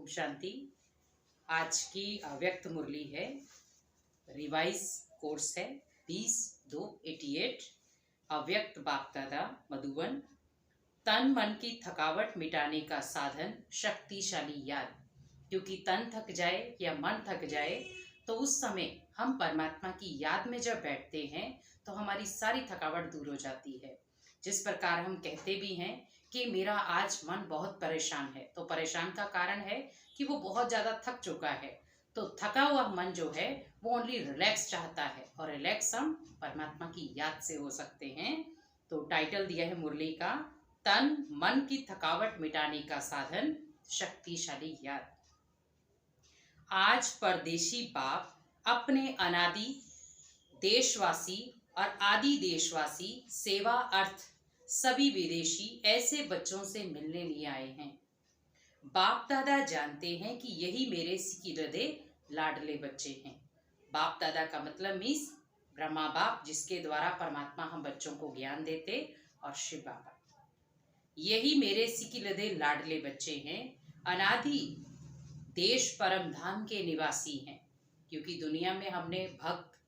ओम शांति। आज की अव्यक्त मुरली है, रिवाइज कोर्स है 20-2-88। अव्यक्त बाप दादा मधुबन। तन मन की थकावट मिटाने का साधन शक्तिशाली याद। क्योंकि तन थक जाए या मन थक जाए तो उस समय हम परमात्मा की याद में जब बैठते हैं तो हमारी सारी थकावट दूर हो जाती है। जिस प्रकार हम कहते भी हैं कि मेरा आज मन बहुत परेशान है, तो परेशान का कारण है कि वो बहुत ज़्यादा थक चुका है। तो थका हुआ मन जो है वो ओनली रिलैक्स चाहता है, और रिलैक्स हम परमात्मा की याद से हो सकते हैं। तो टाइटल दिया है मुरली का, तन मन की थकावट मिटाने का साधन शक्तिशाली याद। आज परदेशी बाप अपने अनादि देशवासी और आदि देशवासी सेवा अर्थ सभी विदेशी ऐसे बच्चों से मिलने लिए आए हैं। बाप दादा जानते हैं कि यही मेरे सिकी हृदय लाडले बच्चे हैं। बाप दादा का मतलब मीन्स ब्रह्मा बाप, जिसके द्वारा परमात्मा हम बच्चों को ज्ञान देते, और शिव बाबा। यही मेरे सिकी हृदय लाडले बच्चे हैं, अनादि देश परम धाम के निवासी हैं। क्योंकि दुनिया में हमने भक्त,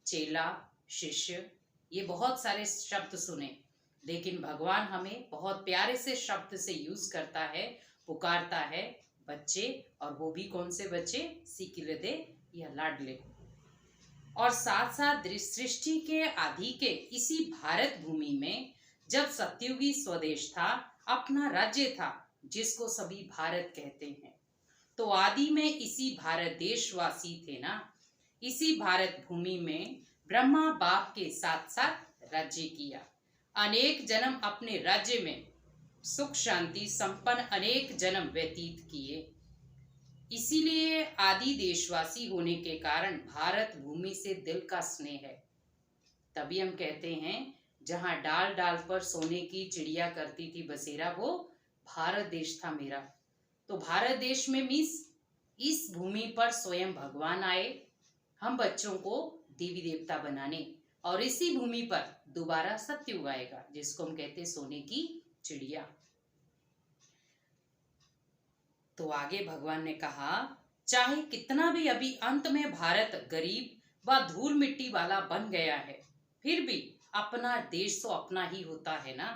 चेला, शिष्य, ये बहुत सारे शब्द सुने, लेकिन भगवान हमें बहुत प्यारे से शब्द से यूज करता है, पुकारता है बच्चे। और वो भी कौन से बच्चे? सिकी हृदय या लाडले। और साथ साथ सृष्टि के आदि के इसी भारत भूमि में जब सत्युगी स्वदेश था, अपना राज्य था, जिसको सभी भारत कहते हैं, तो आदि में इसी भारत देशवासी थे ना। इसी भारत भूमि में ब्रह्मा बाप के साथ साथ राज्य किया। अनेक जन्म अपने राज्य में सुख शांति संपन्न अनेक जन्म व्यतीत किए। इसीलिए आदि देशवासी होने के कारण भारत भूमि से दिल का स्नेह है। तभी हम कहते हैं, जहां डाल डाल पर सोने की चिड़िया करती थी बसेरा, वो भारत देश था मेरा। तो भारत देश में मीन्स इस भूमि पर स्वयं भगवान आए हम बच्चों को देवी देवता बनाने, और इसी भूमि पर दोबारा सत्युग आएगा, जिसको हम कहते हैं सोने की चिड़िया। तो आगे भगवान ने कहा, चाहे कितना भी अभी अंत में भारत गरीब व धूल मिट्टी वाला बन गया है, फिर भी अपना देश तो अपना ही होता है ना।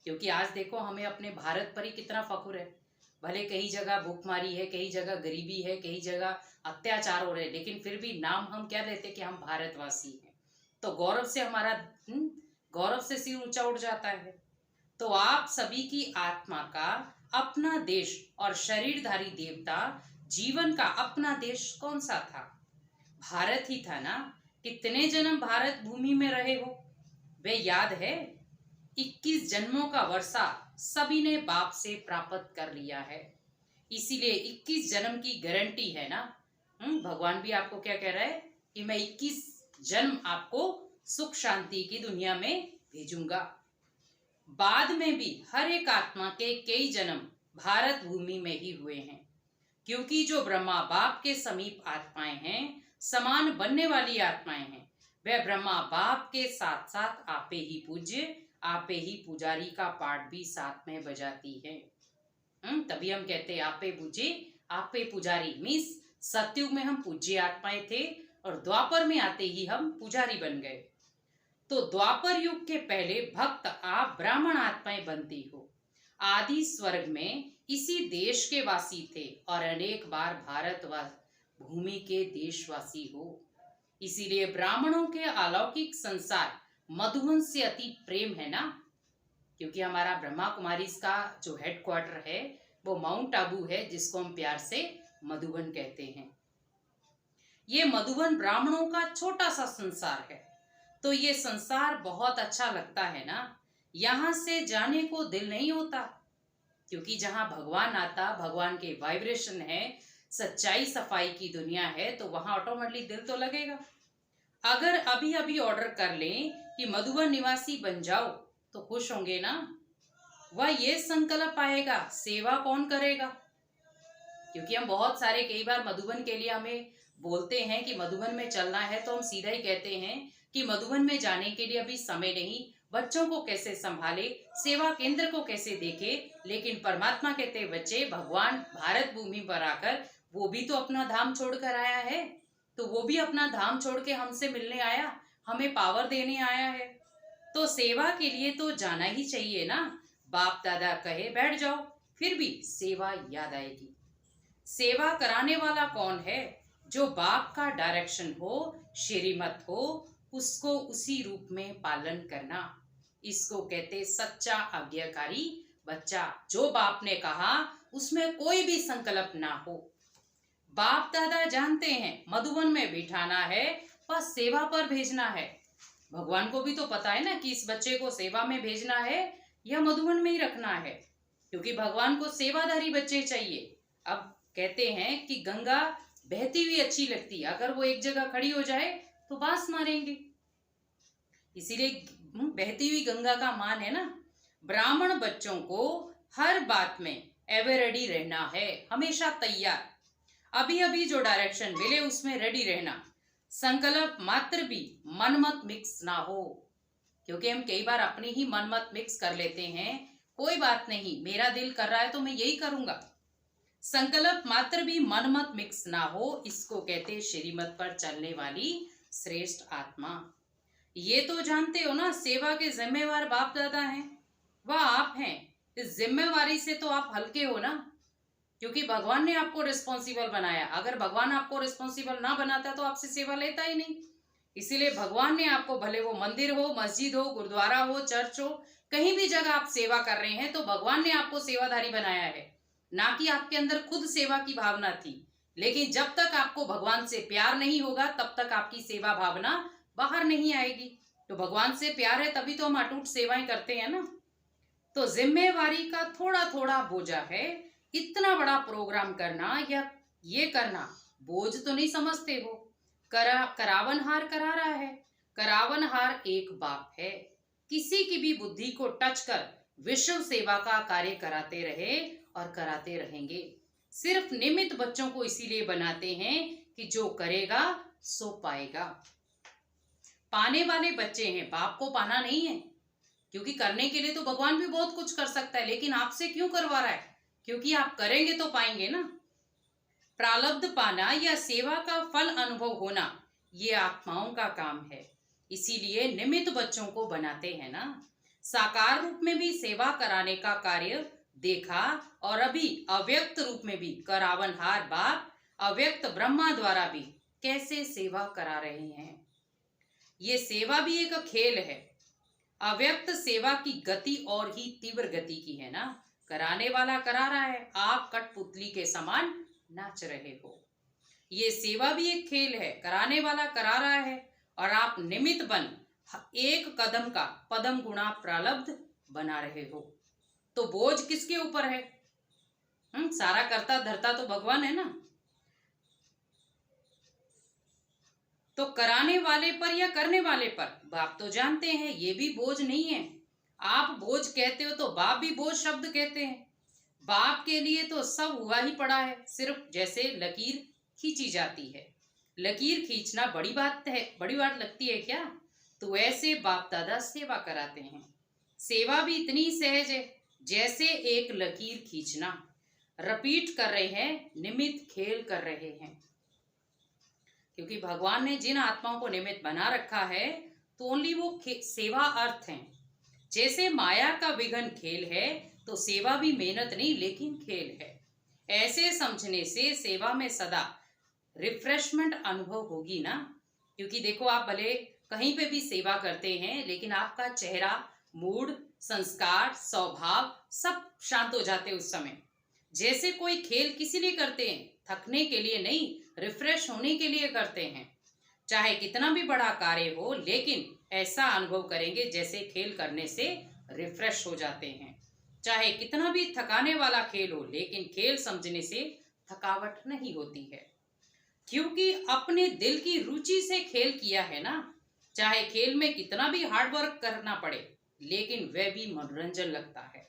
क्योंकि आज देखो, हमें अपने भारत पर ही कितना फख्र है। भले कई जगह भूखमारी है, कई जगह गरीबी है, कई जगह अत्याचार हो रहे, लेकिन फिर भी नाम हम क्या लेते कि हम भारतवासी हैं। तो गौरव से हमारा गौरव से सिर ऊंचा उठ जाता है। तो आप सभी की आत्मा का अपना देश और शरीरधारी देवता जीवन का अपना देश कौन सा था? भारत ही था ना। कितने जन्म भारत भूमि में रहे हो, वे याद है? 21 जन्मों का वर्षा सभी ने बाप से प्राप्त कर लिया है। इसीलिए 21 जन्म की गारंटी है ना। भगवान भी आपको क्या कह रहा है कि मैं 21 जन्म आपको सुख शांति की दुनिया में भेजूंगा। बाद में भी हर एक आत्मा के कई जन्म भारत भूमि में ही हुए हैं। क्योंकि जो ब्रह्मा बाप के समीप आत्माएं हैं, समान बनने वाली आत्माएं हैं, वह ब्रह्मा बाप के साथ साथ आपे ही पूज्य, आपे ही पुजारी का पाठ भी साथ में बजाती है। तभी हम कहते हैं आपे पूज्य आपे पुजारी। मीन्स सतयुग में हम पूज्य आत्माएं थे, और द्वापर में आते ही हम पुजारी बन गए। तो द्वापर युग के पहले भक्त आप ब्राह्मण आत्माएं बनती हो। आदि स्वर्ग में इसी देश के वासी थे, और अनेक बार भारत भूमि के देशवासी हो। इसीलिए ब्राह्मणों के अलौकिक संसार मधुबन से अति प्रेम है ना। क्योंकि हमारा ब्रह्मा कुमारी का जो हेडक्वार्टर है वो माउंट आबू है, जिसको हम प्यार से मधुबन कहते हैं। ये मधुबन ब्राह्मणों का छोटा सा संसार है। तो ये संसार बहुत अच्छा लगता है ना। यहाँ से जाने को दिल नहीं होता, क्योंकि जहाँ भगवान आता, भगवान के वाइब्रेशन है, सच्चाई सफाई की दुनिया है, तो वहां ऑटोमेटिकली दिल तो लगेगा। अगर अभी अभी ऑर्डर कर लें कि मधुबन निवासी बन जाओ, तो खुश होंगे ना। वह ये संकल्प आएगा, सेवा कौन करेगा? क्योंकि हम बहुत सारे कई बार मधुबन के लिए हमें बोलते हैं कि मधुबन में चलना है, तो हम सीधा ही कहते हैं कि मधुबन में जाने के लिए अभी समय नहीं, बच्चों को कैसे संभाले, सेवा केंद्र को कैसे देखे। लेकिन परमात्मा कहते बच्चे, भगवान भारत भूमि पर आकर वो भी तो अपना धाम छोड़कर आया है, तो वो भी अपना धाम छोड़ के हमसे मिलने आया, हमें पावर देने आया है, तो सेवा के लिए तो जाना ही चाहिए ना। बाप दादा कहे बैठ जाओ, फिर भी सेवा याद आएगी। सेवा कराने वाला कौन है? जो बाप का डायरेक्शन हो, श्रीमत हो, उसको उसी रूप में पालन करना। इसको कहते सच्चा आज्ञाकारी बच्चा। जो बाप ने कहा उसमें कोई भी संकल्प ना हो। बाप दादा जानते हैं मधुबन में बिठाना है, बस सेवा पर भेजना है। भगवान को भी तो पता है ना कि इस बच्चे को सेवा में भेजना है या मधुबन में ही रखना है, क्योंकि भगवान को सेवाधारी बच्चे चाहिए। अब कहते हैं कि गंगा बहती हुई अच्छी लगती है, अगर वो एक जगह खड़ी हो जाए तो बांस मारेंगे, इसीलिए बहती हुई गंगा का मान है ना। ब्राह्मण बच्चों को हर बात में एवर रेडी रहना है, हमेशा तैयार। अभी अभी जो डायरेक्शन मिले उसमें रेडी रहना। संकल्प मात्र भी मन मत मिक्स ना हो, क्योंकि हम कई बार अपनी ही मन मत मिक्स कर लेते हैं। कोई बात नहीं, मेरा दिल कर रहा है तो मैं यही करूंगा। संकल्प मात्र भी मन मत मिक्स ना हो, इसको कहते श्रीमत पर चलने वाली श्रेष्ठ आत्मा। ये तो जानते हो ना, सेवा के जिम्मेवार बाप दादा हैं, वह आप हैं। इस जिम्मेवारी से तो आप हल्के हो ना, क्योंकि भगवान ने आपको रिस्पॉन्सिबल बनाया। अगर भगवान आपको रिस्पॉन्सिबल ना बनाता तो आपसे सेवा लेता ही नहीं। इसीलिए भगवान ने आपको, भले वो मंदिर हो, मस्जिद हो, गुरुद्वारा हो, चर्च हो, कहीं भी जगह आप सेवा कर रहे हैं तो भगवान ने आपको सेवाधारी बनाया है, ना कि आपके अंदर खुद सेवा की भावना थी। लेकिन जब तक आपको भगवान से प्यार नहीं होगा तब तक आपकी सेवा भावना बाहर नहीं आएगी। तो भगवान से प्यार है तभी तो हम अटूट सेवाएं करते हैं ना। तो जिम्मेवारी का थोड़ा थोड़ा बोझा है। इतना बड़ा प्रोग्राम करना या ये करना बोझ तो नहीं समझते हो। करावनहार करा रहा है। करावनहार एक बाप है। किसी की भी बुद्धि को टच कर विश्व सेवा का कार्य कराते रहे और कराते रहेंगे। सिर्फ निमित्त बच्चों को इसीलिए बनाते हैं कि जो करेगा सो पाएगा। पाने वाले बच्चे हैं, बाप को पाना नहीं है, क्योंकि करने के लिए तो भगवान भी बहुत कुछ कर सकता है, लेकिन आपसे क्यों करवा रहा है? क्योंकि आप करेंगे तो पाएंगे ना। प्रारब्ध पाना या सेवा का फल अनुभव होना, ये आत्माओं का काम है। इसीलिए निमित्त बच्चों को बनाते हैं ना। साकार रूप में भी सेवा कराने का कार्य देखा, और अभी अव्यक्त रूप में भी करावनहार बाप अव्यक्त ब्रह्मा द्वारा भी कैसे सेवा करा रहे हैं। ये सेवा भी एक खेल है। अव्यक्त सेवा की गति और ही तीव्र गति की है ना। कराने वाला करा रहा है, आप कठपुतली के समान नाच रहे हो। ये सेवा भी एक खेल है। कराने वाला करा रहा है और आप निमित्त बन एक कदम का पदम गुणा प्रारब्ध बना रहे हो। तो बोझ किसके ऊपर है? सारा करता धरता तो भगवान है ना। तो कराने वाले पर या करने वाले पर, बाप तो जानते हैं ये भी बोझ नहीं है। आप बोझ कहते हो तो बाप भी बोझ शब्द कहते हैं। बाप के लिए तो सब हुआ ही पड़ा है, सिर्फ जैसे लकीर खींची जाती है। लकीर खींचना बड़ी बात है, बड़ी बात लगती है क्या? तो ऐसे बाप दादा सेवा कराते हैं। सेवा भी इतनी सहज है जैसे एक लकीर खींचना। रिपीट कर रहे हैं, निमित्त खेल कर रहे हैं, क्योंकि भगवान ने जिन आत्माओं को निमित्त बना रखा है तो ओनली वो सेवा अर्थ है। जैसे माया का विघन खेल है तो सेवा भी मेहनत नहीं लेकिन खेल है। ऐसे समझने से सेवा में सदा रिफ्रेशमेंट अनुभव होगी ना। क्योंकि देखो, आप भले कहीं पे भी सेवा करते हैं लेकिन आपका चेहरा, मूड, संस्कार, स्वभाव सब शांत हो जाते उस समय। जैसे कोई खेल किसी लिए करते हैं, थकने के लिए नहीं, रिफ्रेश होने के लिए करते हैं। चाहे कितना भी बड़ा कार्य हो, लेकिन ऐसा अनुभव करेंगे जैसे खेल करने से रिफ्रेश हो जाते हैं। चाहे कितना भी थकाने वाला खेल हो, लेकिन खेल समझने से थकावट नहीं होती है, क्योंकि अपने दिल की रुचि से खेल किया है ना। चाहे खेल में कितना भी हार्ड वर्क करना पड़े, लेकिन वह भी मनोरंजन लगता है,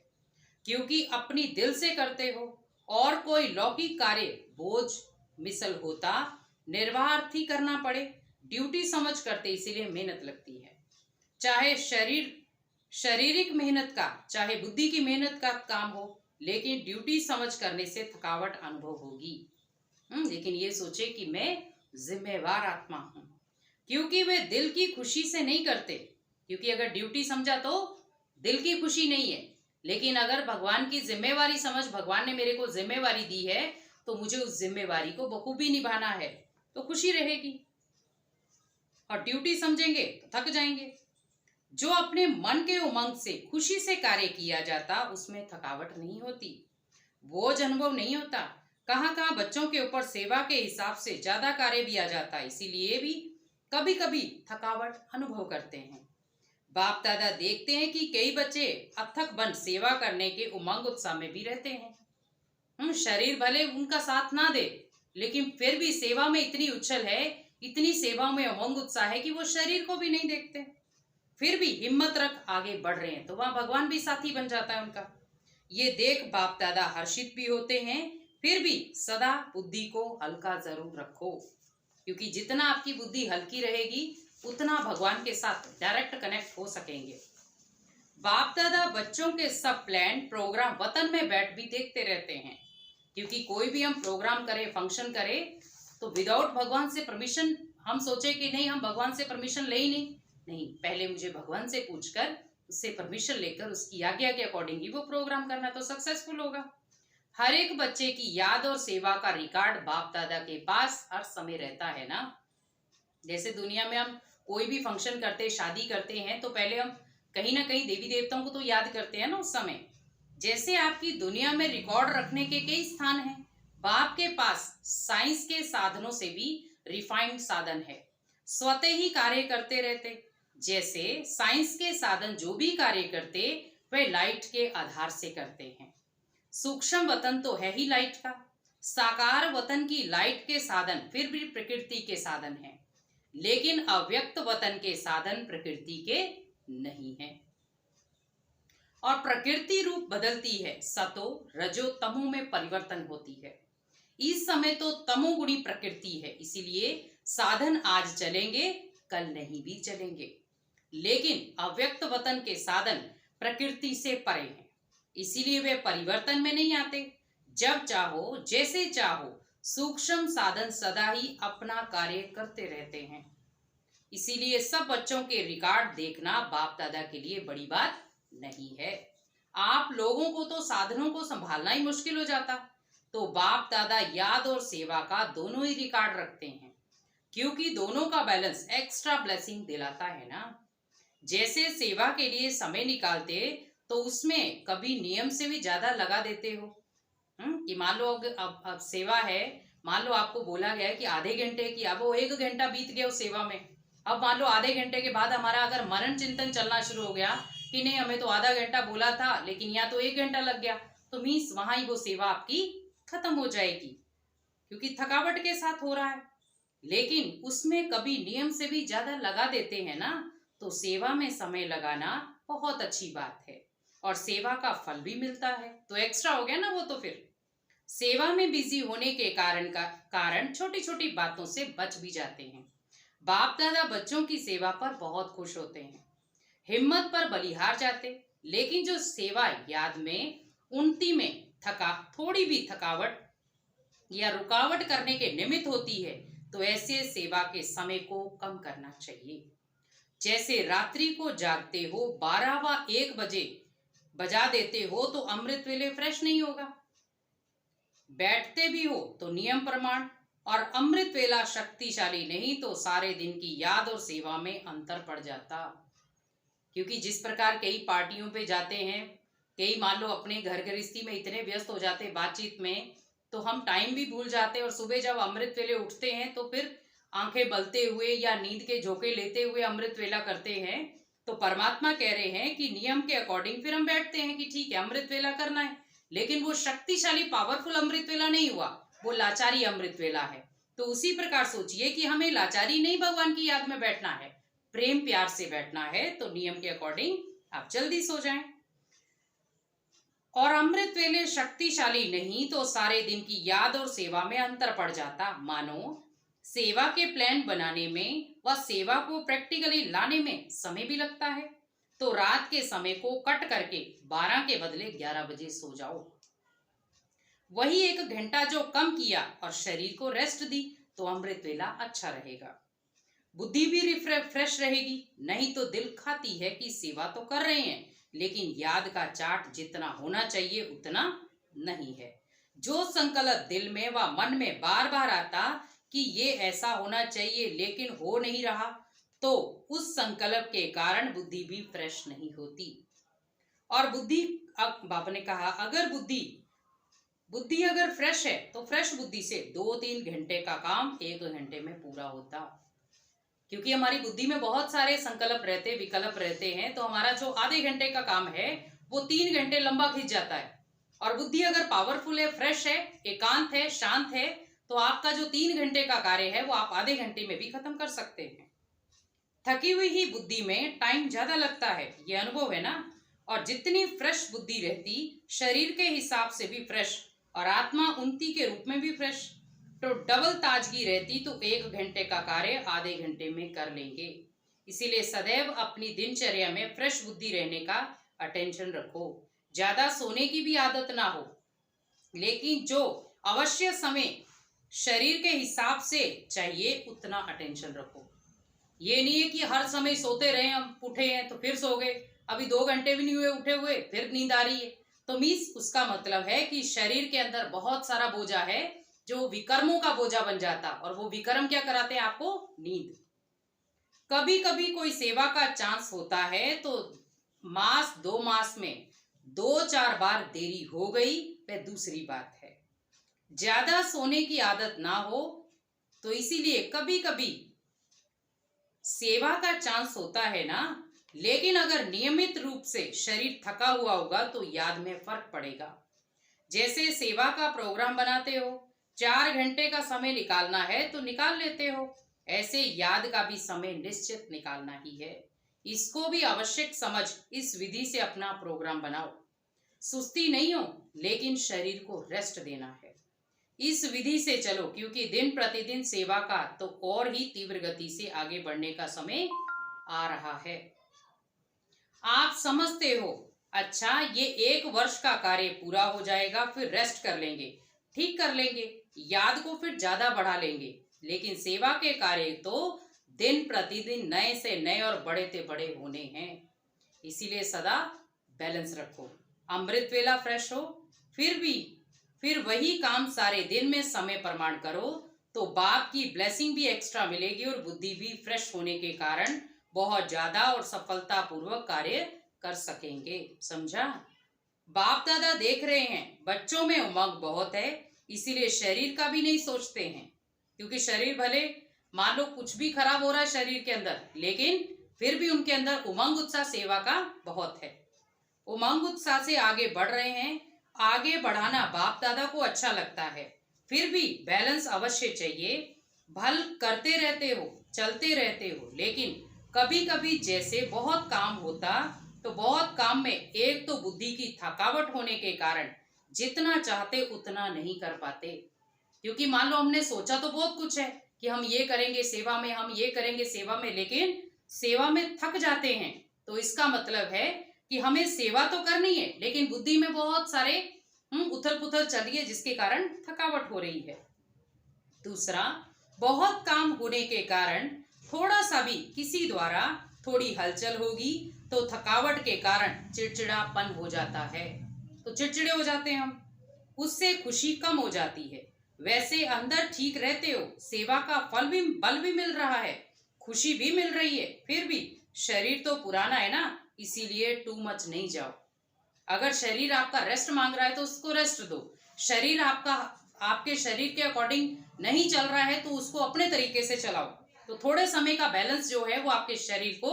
क्योंकि अपनी दिल से करते हो। और कोई लौकिक कार्य बोझ मिसल होता, निर्वाहार्थी करना पड़े, ड्यूटी समझ करते, इसीलिए मेहनत लगती है। चाहे शरीर शारीरिक मेहनत का चाहे बुद्धि की मेहनत का काम हो, लेकिन ड्यूटी समझ करने से थकावट अनुभव होगी। लेकिन ये सोचे कि मैं जिम्मेवार आत्मा हूँ, क्योंकि वे दिल की खुशी से नहीं करते। क्योंकि अगर ड्यूटी समझा तो दिल की खुशी नहीं है, लेकिन अगर भगवान की जिम्मेवारी समझ, भगवान ने मेरे को जिम्मेवारी दी है तो मुझे उस जिम्मेवारी को बखूबी निभाना है, तो खुशी रहेगी। और ड्यूटी समझेंगे तो थक जाएंगे। जो अपने मन के उमंग से खुशी से कार्य किया जाता, उसमें थकावट नहीं होती, बोझ अनुभव नहीं होता। कहाँ कहाँ बच्चों के ऊपर सेवा के हिसाब से ज्यादा कार्य भी आ जाता है, इसीलिए भी कभी कभी थकावट अनुभव करते हैं। बाप दादा देखते हैं कि कई बच्चे अथक बन सेवा करने के उमंग उत्साह में भी रहते हैं। शरीर भले उनका साथ ना दे, लेकिन फिर भी सेवा में इतनी उछल है, इतनी सेवा में उमंग उत्साह है कि वो शरीर को भी नहीं देखते, फिर भी हिम्मत रख आगे बढ़ रहे हैं, तो वहां भगवान भी साथी बन जाता है उनका। ये देख बाप दादा हर्षित भी होते हैं। फिर भी सदा बुद्धि को हल्का जरूर रखो, क्योंकि जितना आपकी बुद्धि हल्की रहेगी उतना भगवान के साथ डायरेक्ट कनेक्ट हो सकेंगे। बाप दादा बच्चों के सब प्लान प्रोग्राम वतन में बैठ भी देखते रहते हैं, क्योंकि कोई भी हम प्रोग्राम करें, फंक्शन करें, तो विदाउट भगवान से परमिशन हम सोचे कि नहीं, हम भगवान से परमिशन ले ही नहीं, पहले मुझे भगवान से पूछकर उससे परमिशन लेकर उसकी आज्ञा के अकॉर्डिंग ही वो प्रोग्राम करना तो सक्सेसफुल होगा। हर एक बच्चे की याद और सेवा का रिकॉर्ड बाप दादा के पास हर समय रहता है ना। जैसे दुनिया में हम कोई भी फंक्शन करते, शादी करते हैं, तो पहले हम कहीं ना कहीं देवी देवताओं को तो याद करते हैं ना उस समय। जैसे आपकी दुनिया में रिकॉर्ड रखने के कई स्थान हैं, बाप के पास साइंस के साधनों से भी रिफाइंड साधन है, स्वतः ही कार्य करते रहते। जैसे साइंस के साधन जो भी कार्य करते वे लाइट के आधार से करते हैं। सूक्ष्म वतन तो है ही लाइट का, साकार वतन की लाइट के साधन फिर भी प्रकृति के साधन हैं, लेकिन अव्यक्त वतन के साधन प्रकृति के नहीं हैं। और प्रकृति रूप बदलती है, सतो रजो तमो में परिवर्तन होती है। इस समय तो तमोगुणी प्रकृति है, इसीलिए साधन आज चलेंगे, कल नहीं भी चलेंगे। लेकिन अव्यक्त वतन के साधन प्रकृति से परे हैं, इसीलिए वे परिवर्तन में नहीं आते। जब चाहो, जैसे चाहो, सूक्ष्म साधन सदा ही अपना कार्य करते रहते हैं। इसीलिए सब बच्चों के रिकॉर्ड देखना बाप दादा के लिए बड़ी बात नहीं है। आप लोगों को तो साधनों को संभालना ही मुश्किल हो जाता, तो बाप दादा याद और सेवा का दोनों ही रिकॉर्ड रखते हैं, क्योंकि दोनों का बैलेंस एक्स्ट्रा ब्लेसिंग दिलाता है ना। जैसे सेवा के लिए समय निकालते तो उसमें कभी नियम से भी ज्यादा लगा देते हो। कि मान लो अब सेवा है, मान लो आपको बोला गया है कि आधे घंटे की, अब वो 1 घंटा बीत गया उस सेवा में। अब मान लो आधे घंटे के बाद हमारा अगर मनन चिंतन चलना शुरू हो गया कि नहीं, हमें तो आधा घंटा बोला था लेकिन यहाँ तो 1 घंटा लग गया, तो मीन्स वहां ही वो सेवा आपकी खत्म हो जाएगी, क्योंकि थकावट के साथ हो रहा है। लेकिन उसमें कभी नियम से भी ज्यादा लगा देते हैं ना, तो सेवा में समय लगाना बहुत अच्छी बात है और सेवा का फल भी मिलता है, तो एक्स्ट्रा हो गया ना वो। तो फिर सेवा में बिजी होने के कारण छोटी छोटी बातों से बच भी जाते हैं। बाप दादा बच्चों की सेवा पर बहुत खुश होते हैं, हिम्मत पर बलिहार जाते, लेकिन जो सेवा याद में उन्नति में थोड़ी भी थकावट या रुकावट करने के निमित्त होती है, तो ऐसे सेवा के समय को कम करना चाहिए। जैसे रात्रि को जागते हो, 12 व 1 बजे बजा देते हो तो अमृत वेले फ्रेश नहीं होगा। बैठते भी हो तो नियम प्रमाण, और अमृत वेला शक्तिशाली नहीं तो सारे दिन की याद और सेवा में अंतर पड़ जाता। क्योंकि जिस प्रकार कई पार्टियों पे जाते हैं, कई मान लो अपने घर गृहस्थी में इतने व्यस्त हो जाते बातचीत में, तो हम टाइम भी भूल जाते, और सुबह जब अमृत वेले उठते हैं तो फिर आंखें बलते हुए या नींद के झोंके लेते हुए अमृत वेला करते हैं। तो परमात्मा कह रहे हैं कि नियम के अकॉर्डिंग फिर हम बैठते हैं कि ठीक है अमृत वेला करना है, लेकिन वो शक्तिशाली पावरफुल अमृत वेला नहीं हुआ, वो लाचारी अमृत वेला है। तो उसी प्रकार सोचिए कि हमें लाचारी नहीं भगवान की याद में बैठना है, प्रेम प्यार से बैठना है, तो नियम के अकॉर्डिंग आप जल्दी सो जाएं। और अमृत वेले शक्तिशाली नहीं तो सारे दिन की याद और सेवा में अंतर पड़ जाता। मानो सेवा के प्लान बनाने में व सेवा को प्रैक्टिकली लाने में समय भी लगता है, तो रात के समय को कट करके 12 के बदले 11 बजे सो जाओ। वही 1 घंटा जो कम किया और शरीर को रेस्ट दी तो अमृत वेला अच्छा रहेगा। बुद्धि भी फ्रेश रहेगी। नहीं तो दिल खाती है कि सेवा तो कर रहे हैं लेकिन याद का चार्ट जितना होना चाहिए उतना नहीं है। जो संकल्प दिल में व मन में बार बार आता कि ये ऐसा होना चाहिए लेकिन हो नहीं रहा, तो उस संकल्प के कारण बुद्धि भी फ्रेश नहीं होती। और बुद्धि, अब बाबा ने कहा अगर बुद्धि अगर फ्रेश है तो फ्रेश बुद्धि से 2-3 घंटे का काम 1 घंटे में पूरा होता। क्योंकि हमारी बुद्धि में बहुत सारे संकल्प रहते, विकल्प रहते हैं, तो हमारा जो आधे घंटे का काम है वो 3 घंटे लंबा खींच जाता है। और बुद्धि अगर पावरफुल है, फ्रेश है, एकांत है, शांत है, तो आपका जो 3 घंटे का कार्य है वो आप आधे घंटे में भी खत्म कर सकते हैं। थकी हुई ही बुद्धि में टाइम ज्यादा लगता है, ये अनुभव है ना। और जितनी फ्रेश बुद्धि रहती, शरीर के हिसाब से भी फ्रेश और आत्मा उन्नति के रूप में भी फ्रेश, तो डबल ताजगी रहती, तो 1 घंटे का कार्य आधे घंटे में कर लेंगे। इसीलिए सदैव अपनी दिनचर्या में फ्रेश बुद्धि रहने का अटेंशन रखो। ज्यादा सोने की भी आदत ना हो, लेकिन जो अवश्य समय शरीर के हिसाब से चाहिए उतना अटेंशन रखो। ये नहीं है कि हर समय सोते रहे, हम उठे हैं तो फिर सो गए, अभी 2 घंटे भी नहीं हुए उठे हुए फिर नींद आ रही है, तो मीन्स उसका मतलब है कि शरीर के अंदर बहुत सारा बोझा है जो विकर्मों का बोझा बन जाता, और वो विकर्म क्या कराते हैं आपको? नींद। कभी कभी कोई सेवा का चांस होता है तो मास 2 मास में 2-4 बार देरी हो गई, वह दूसरी बात है। ज्यादा सोने की आदत ना हो, तो इसीलिए कभी कभी सेवा का चांस होता है ना, लेकिन अगर नियमित रूप से शरीर थका हुआ होगा तो याद में फर्क पड़ेगा। जैसे सेवा का प्रोग्राम बनाते हो, 4 घंटे का समय निकालना है तो निकाल लेते हो, ऐसे याद का भी समय निश्चित निकालना ही है। इसको भी आवश्यक समझ इस विधि से अपना प्रोग्राम बनाओ। सुस्ती नहीं हो, लेकिन शरीर को रेस्ट देना है। इस विधि से चलो, क्योंकि दिन प्रतिदिन सेवा का तो और ही तीव्र गति से आगे बढ़ने का समय आ रहा है। आप समझते हो, अच्छा ये 1 वर्ष का कार्य पूरा हो जाएगा, फिर रेस्ट कर लेंगे, ठीक कर लेंगे, याद को फिर ज्यादा बढ़ा लेंगे, लेकिन सेवा के कार्य तो दिन प्रतिदिन नए से नए और बड़े से बड़े होने हैं। इसीलिए सदा बैलेंस रखो। अमृत वेला फ्रेश हो, फिर वही काम सारे दिन में समय प्रमाण करो, तो बाप की ब्लेसिंग भी एक्स्ट्रा मिलेगी और बुद्धि भी फ्रेश होने के कारण बहुत ज्यादा और सफलता पूर्वक कार्य कर सकेंगे। समझा? बाप दादा देख रहे हैं, बच्चों में उमंग बहुत है, इसीलिए शरीर का भी नहीं सोचते हैं। क्योंकि शरीर भले मान लो कुछ भी खराब हो रहा है शरीर के अंदर, लेकिन फिर भी उनके अंदर उमंग उत्साह सेवा का बहुत है। उमंग उत्साह से आगे बढ़ रहे हैं। आगे बढ़ाना बाप दादा को अच्छा लगता है, फिर भी बैलेंस अवश्य चाहिए। भल करते रहते हो, चलते रहते हो, लेकिन कभी कभी जैसे बहुत काम होता, तो बहुत काम में एक तो बुद्धि की थकावट होने के कारण जितना चाहते उतना नहीं कर पाते। क्योंकि मान लो हमने सोचा तो बहुत कुछ है कि हम ये करेंगे सेवा में, हम ये करेंगे सेवा में, लेकिन सेवा में थक जाते हैं, तो इसका मतलब है कि हमें सेवा तो करनी है, लेकिन बुद्धि में बहुत सारे उथल पुथल चल रही है, जिसके कारण थकावट हो रही है। दूसरा, बहुत काम होने के कारण थोड़ा सा भी किसी द्वारा थोड़ी हलचल होगी तो थकावट के कारण चिड़चिड़ापन हो जाता है, तो चिड़चिड़े हो जाते हैं हम, उससे खुशी कम हो जाती है। वैसे अंदर ठीक रहते हो, सेवा का बल भी मिल रहा है, खुशी भी मिल रही है, फिर भी शरीर तो पुराना है ना, इसीलिए टू मच नहीं जाओ। अगर शरीर आपका रेस्ट मांग रहा है तो उसको रेस्ट दो। शरीर आपके शरीर के अकॉर्डिंग नहीं चल रहा है तो उसको अपने तरीके से चलाओ, तो थोड़े समय का बैलेंस जो है वो आपके शरीर को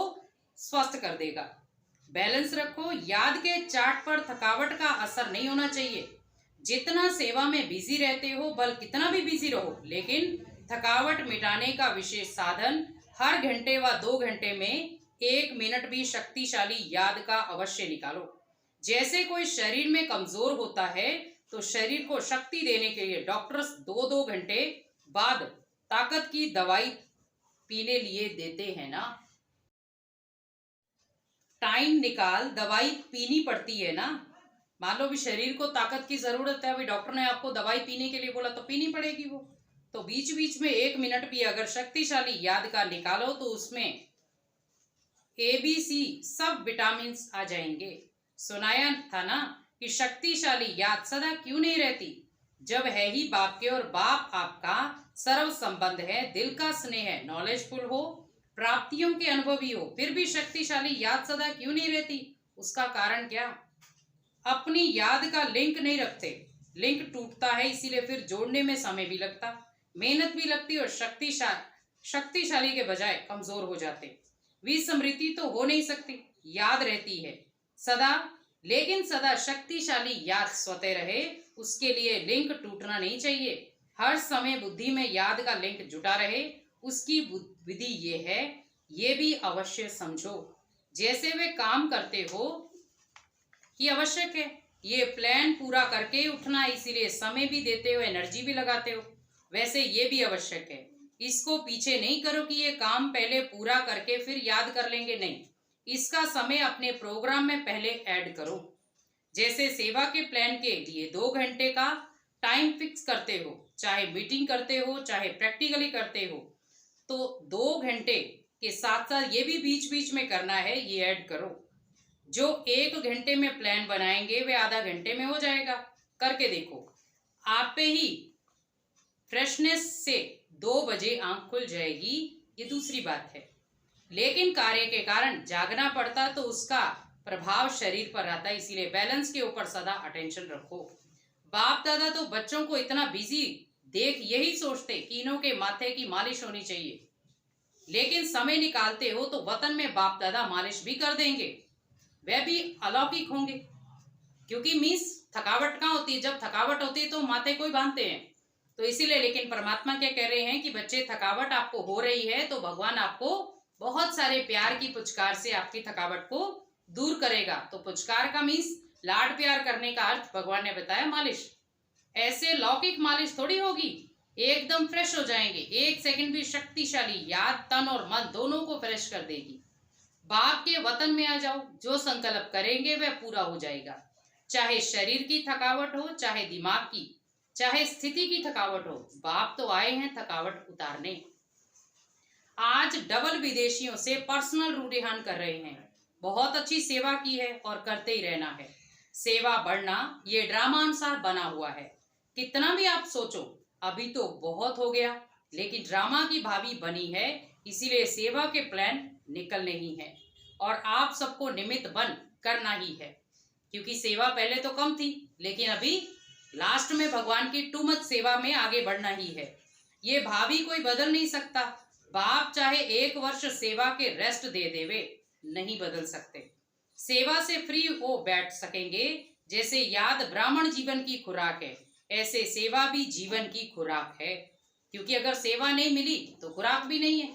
स्वस्थ कर देगा। बैलेंस रखो। याद के चार्ट पर थकावट का असर नहीं होना चाहिए। जितना सेवा में बिजी रहते हो, बल कितना भी बिजी रहो, लेकिन थकावट मिटाने का विशेष साधन हर घंटे व 2 घंटे में 1 मिनट भी शक्तिशाली याद का अवश्य निकालो। जैसे कोई शरीर में कमजोर होता है तो शरीर को शक्ति देने के लिए डॉक्टर्स 2-2 घंटे बाद ताकत की दवाई पीने लिए देते हैं ना। टाइम निकाल दवाई पीनी पड़ती है ना। मान लो भी शरीर को ताकत की जरूरत है, अभी डॉक्टर ने आपको दवाई पीने के लिए बोला तो पीनी पड़ेगी वो। तो बीच बीच में 1 मिनट भी अगर शक्तिशाली याद का निकालो तो उसमें ABC सब विटामिन आ जाएंगे। सुनाया था ना कि शक्तिशाली याद सदा क्यों नहीं रहती, जब है ही बाप के, और बाप आपका सर्व संबंध है, दिल का स्नेह है, नॉलेजफुल हो, प्राप्तियों के अनुभवी हो, फिर भी शक्तिशाली याद सदा क्यों नहीं रहती? उसका कारण क्या? अपनी याद का लिंक नहीं रखते, लिंक टूटता है, इसीलिए फिर जोड़ने में समय भी लगता, मेहनत भी लगती, और शक्तिशाली के बजाय कमजोर हो जाते। विस्मृति तो हो नहीं सकती, याद रहती है सदा, लेकिन सदा शक्तिशाली याद स्वतः रहे, उसके लिए लिंक टूटना नहीं चाहिए। हर समय बुद्धि में याद का लिंक जुटा रहे, उसकी विधि ये है, ये भी अवश्य समझो। जैसे वे काम करते हो कि आवश्यक है, ये प्लान पूरा करके उठना, इसीलिए समय भी देते हो, एनर्जी भी लगाते हो, वैसे ये भी आवश्यक है। इसको पीछे नहीं करो कि ये काम पहले पूरा करके फिर याद कर लेंगे, नहीं, इसका समय अपने प्रोग्राम में पहले ऐड करो। जैसे सेवा के प्लान के लिए 2 घंटे का टाइम फिक्स करते हो, चाहे मीटिंग करते हो चाहे प्रैक्टिकली करते हो, तो 2 घंटे के साथ साथ ये भी बीच बीच में करना है, ये ऐड करो। जो 1 घंटे में प्लान बनाएंगे वे आधा घंटे में हो जाएगा, करके देखो, आप पे ही फ्रेशनेस से 2 बजे आंख खुल जाएगी, ये दूसरी बात है। लेकिन कार्य के कारण जागना पड़ता तो उसका प्रभाव शरीर पर आता है, इसीलिए बैलेंस के ऊपर सदा अटेंशन रखो। बाप दादा तो बच्चों को इतना बिजी देख यही सोचते कि इन्हों के माथे की मालिश होनी चाहिए, लेकिन समय निकालते हो तो वतन में बाप दादा मालिश भी कर देंगे, वह भी अलौकिक होंगे। क्योंकि मीन्स थकावट कहाँ होती है? जब थकावट होती है तो माथे को ही बांधते हैं, तो इसीलिए। लेकिन परमात्मा क्या कह रहे हैं कि बच्चे थकावट आपको हो रही है तो भगवान आपको बहुत सारे प्यार की पुचकार से आपकी थकावट को दूर करेगा। तो पुचकार का मीन्स लाड प्यार करने का अर्थ भगवान ने बताया मालिश। ऐसे लौकिक मालिश थोड़ी होगी, एकदम फ्रेश हो जाएंगे, 1 सेकंड भी शक्तिशाली याद तन और मन दोनों को फ्रेश कर देगी। बाप के वतन में आ जाओ, जो संकल्प करेंगे वह पूरा हो जाएगा, चाहे शरीर की थकावट हो, चाहे दिमाग की, चाहे स्थिति की थकावट हो, बाप तो आए हैं थकावट उतारने। आज डबल विदेशियों से पर्सनल रूढ़िहान कर रहे हैं, बहुत अच्छी सेवा की है और करते ही रहना है। सेवा बढ़ना ये ड्रामा अनुसार बना हुआ है, कितना भी आप सोचो अभी तो बहुत हो गया, लेकिन ड्रामा की भाभी बनी है, इसीलिए सेवा के प्लान निकलने ही है और आप सबको निमित्त बन करना ही है। क्योंकि सेवा पहले तो कम थी, लेकिन अभी लास्ट में भगवान की टू मच सेवा में आगे बढ़ना ही है। ये भावी कोई बदल नहीं सकता, बाप चाहे 1 वर्ष सेवा के रेस्ट दे देवे, नहीं बदल सकते। सेवा से फ्री हो बैठ सकेंगे, जैसे याद ब्राह्मण जीवन की खुराक है, ऐसे सेवा भी जीवन की खुराक है। क्योंकि अगर सेवा नहीं मिली तो खुराक भी नहीं है,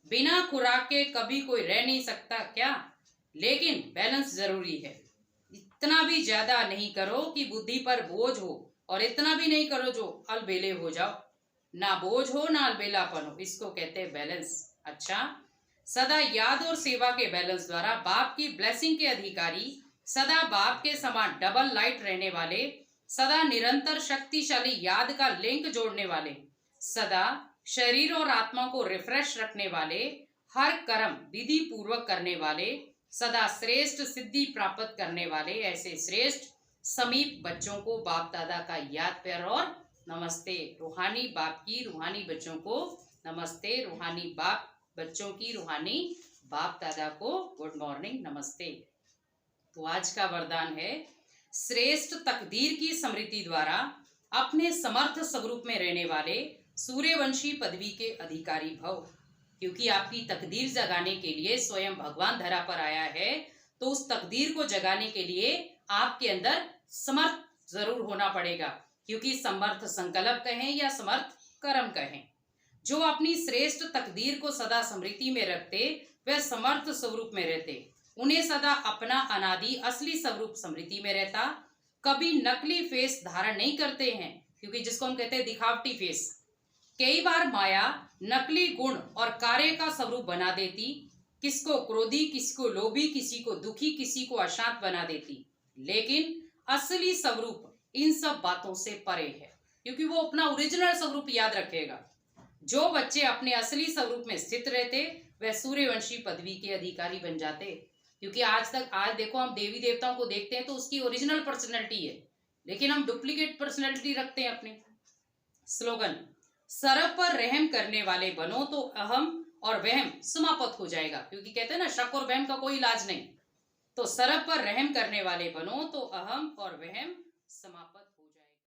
बिना खुराक के कभी कोई रह नहीं सकता क्या? लेकिन बैलेंस जरूरी है, इतना भी ज्यादा नहीं करो कि बुद्धि पर बोझ हो, और इतना भी नहीं करो जो अलबेले हो जाओ, ना बोझ हो ना अलबेलापन हो, इसको कहते हैं बैलेंस। अच्छा, सदा याद और सेवा के बैलेंस द्वारा बाप की ब्लेसिंग के अधिकारी, सदा बाप के समान डबल लाइट रहने वाले, सदा निरंतर शक्तिशाली याद का लिंक जोड़ने वाले, सदा शरीर और आत्मा को रिफ्रेश रखने वाले, हर कर्म विधि पूर्वक करने वाले, सदा श्रेष्ठ सिद्धि प्राप्त करने वाले, ऐसे श्रेष्ठ समीप बच्चों को बाप दादा का याद प्यार और नमस्ते। रूहानी बाप की रूहानी बच्चों को नमस्ते, रूहानी बाप बच्चों की रूहानी बाप दादा को गुड मॉर्निंग, नमस्ते। तो आज का वरदान है, श्रेष्ठ तकदीर की स्मृति द्वारा अपने समर्थ स्वरूप में रहने वाले सूर्यवंशी पदवी के अधिकारी भव। क्योंकि आपकी तकदीर जगाने के लिए स्वयं भगवान धरा पर आया है, तो उस तकदीर को जगाने के लिए आपके अंदर समर्थ जरूर होना पड़ेगा। क्योंकि समर्थ संकल्प कहें या समर्थ कर्म कहें, जो अपनी श्रेष्ठ तकदीर को सदा स्मृति में रखते वह समर्थ स्वरूप में रहते, उन्हें सदा अपना अनादि असली स्वरूप स्मृति में रहता, कभी नकली फेस धारण नहीं करते हैं। क्योंकि जिसको हम कहते हैं दिखावटी फेस, कई बार माया नकली गुण और कार्य का स्वरूप बना देती किसको क्रोधी, किसको लोभी, किसी को दुखी, किसी को अशांत बना देती। लेकिन असली स्वरूप इन सब बातों से परे है, क्योंकि वो अपना ओरिजिनल स्वरूप याद रखेगा। जो बच्चे अपने असली स्वरूप में स्थित रहते वह सूर्यवंशी पदवी के अधिकारी बन जाते। क्योंकि आज देखो, हम देवी देवताओं को देखते हैं तो उसकी ओरिजिनल पर्सनैलिटी है, लेकिन हम डुप्लीकेट पर्सनैलिटी रखते हैं अपने। स्लोगन, सर्व पर रहम करने वाले बनो तो अहम और वहम समाप्त हो जाएगा। क्योंकि कहते हैं ना, शक और वहम का कोई इलाज नहीं। तो सर्व पर रहम करने वाले बनो तो अहम और वहम समाप्त